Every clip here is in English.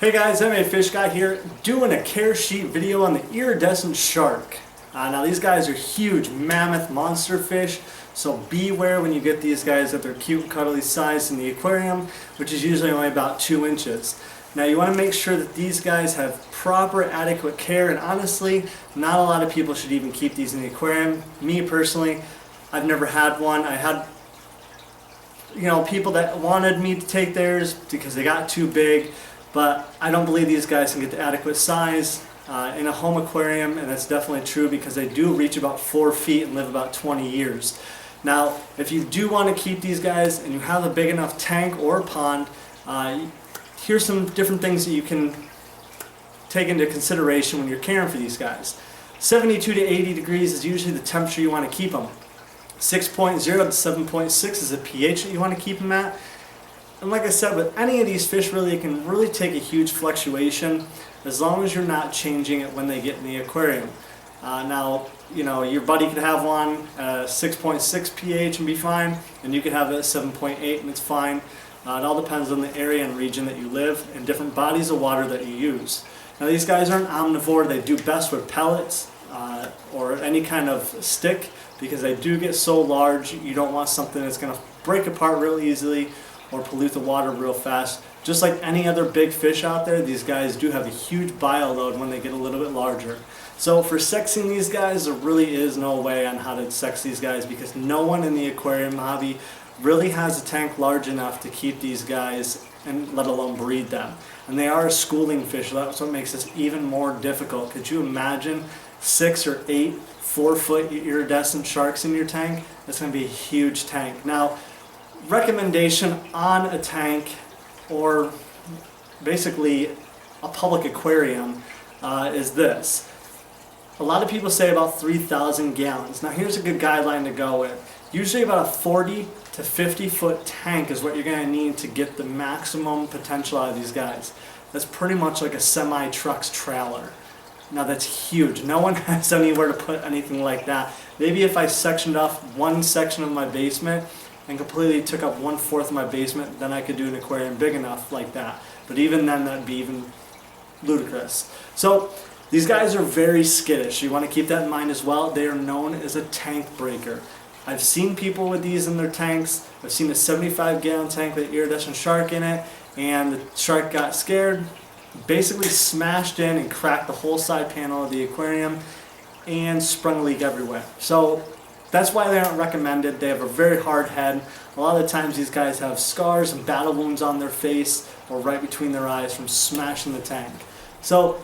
Hey guys, Fish Guy here, doing a care sheet video on the iridescent shark. Now these guys are huge, mammoth monster fish, so beware when you get these guys that they're cute, cuddly size in the aquarium, which is usually only about 2 inches. Now you want to make sure that these guys have proper, adequate care, and honestly, not a lot of people should even keep these in the aquarium. Me personally, I've never had one. I had people that wanted me to take theirs because they got too big. But I don't believe these guys can get the adequate size in a home aquarium, and that's definitely true because they do reach about 4 feet and live about 20 years. Now, if you do want to keep these guys and you have a big enough tank or pond, here's some different things that you can take into consideration when you're caring for these guys. 72 to 80 degrees is usually the temperature you want to keep them. 6.0 to 7.6 is the pH that you want to keep them at. And like I said, with any of these fish, really, it can really take a huge fluctuation as long as you're not changing it when they get in the aquarium. Now, your buddy could have one at 6.6 pH and be fine, and you could have it at 7.8 and it's fine. It all depends on the area and region that you live and different bodies of water that you use. Now, these guys aren't omnivore. They do best with pellets or any kind of stick because they do get so large. You don't want something that's going to break apart real easily or pollute the water real fast. Just like any other big fish out there, these guys do have a huge bio load when they get a little bit larger. So for sexing these guys, there really is no way on how to sex these guys because no one in the aquarium hobby really has a tank large enough to keep these guys and let alone breed them. And they are a schooling fish, so that's what makes this even more difficult. Could you imagine 6 or 8 4-foot iridescent sharks in your tank? That's going to be a huge tank. Now, recommendation on a tank or basically a public aquarium is this. A lot of people say about 3,000 gallons. Now here's a good guideline to go with. Usually about a 40 to 50 foot tank is what you're going to need to get the maximum potential out of these guys. That's pretty much like a semi-truck's trailer. Now that's huge. No one has anywhere to put anything like that. Maybe if I sectioned off one section of my basement and completely took up 1/4 of my basement, then I could do an aquarium big enough like that. But even then, that'd be even ludicrous. So these guys are very skittish. You want to keep that in mind as well. They are known as a tank breaker. I've seen people with these in their tanks. I've seen a 75-gallon tank with an iridescent shark in it, and the shark got scared, basically smashed in and cracked the whole side panel of the aquarium and sprung a leak everywhere. So that's why they aren't recommended. They have a very hard head. A lot of the times these guys have scars and battle wounds on their face or right between their eyes from smashing the tank. So,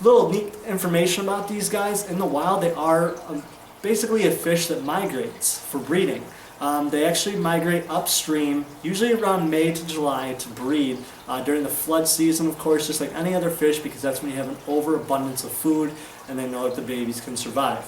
little neat information about these guys. In the wild, they are basically a fish that migrates for breeding. They actually migrate upstream, usually around May to July, to breed during the flood season, of course, just like any other fish, because that's when you have an overabundance of food and they know that the babies can survive.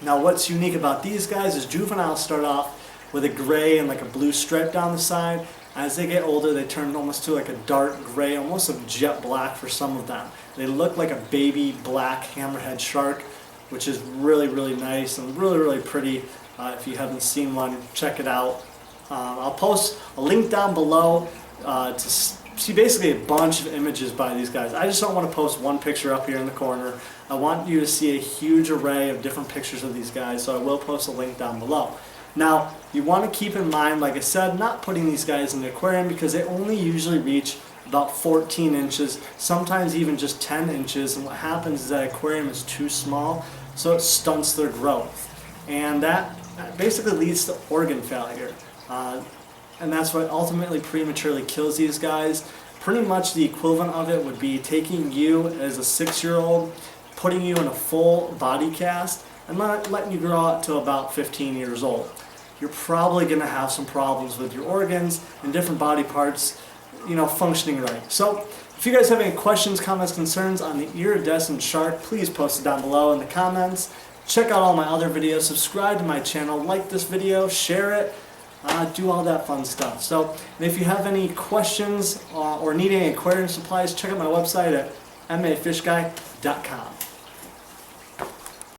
Now what's unique about these guys is juveniles start off with a gray and like a blue stripe down the side. As they get older, they turn almost to like a dark gray, almost a jet black for some of them. They look like a baby black hammerhead shark, which is really, really nice and really, really pretty. If you haven't seen one, check it out. I'll post a link down below to see basically a bunch of images by these guys. I just don't want to post one picture up here in the corner. I want you to see a huge array of different pictures of these guys, so I will post a link down below. Now, you want to keep in mind, like I said, not putting these guys in the aquarium because they only usually reach about 14 inches, sometimes even just 10 inches, and what happens is that aquarium is too small, so it stunts their growth. And that basically leads to organ failure. And that's what ultimately prematurely kills these guys. Pretty much the equivalent of it would be taking you as a 6-year-old, putting you in a full body cast, and letting you grow up to about 15 years old. You're probably going to have some problems with your organs and different body parts, functioning right. So if you guys have any questions, comments, concerns on the iridescent shark, please post it down below in the comments. Check out all my other videos, subscribe to my channel, like this video, share it, do all that fun stuff. So if you have any questions or need any aquarium supplies, check out my website at mafishguy.com.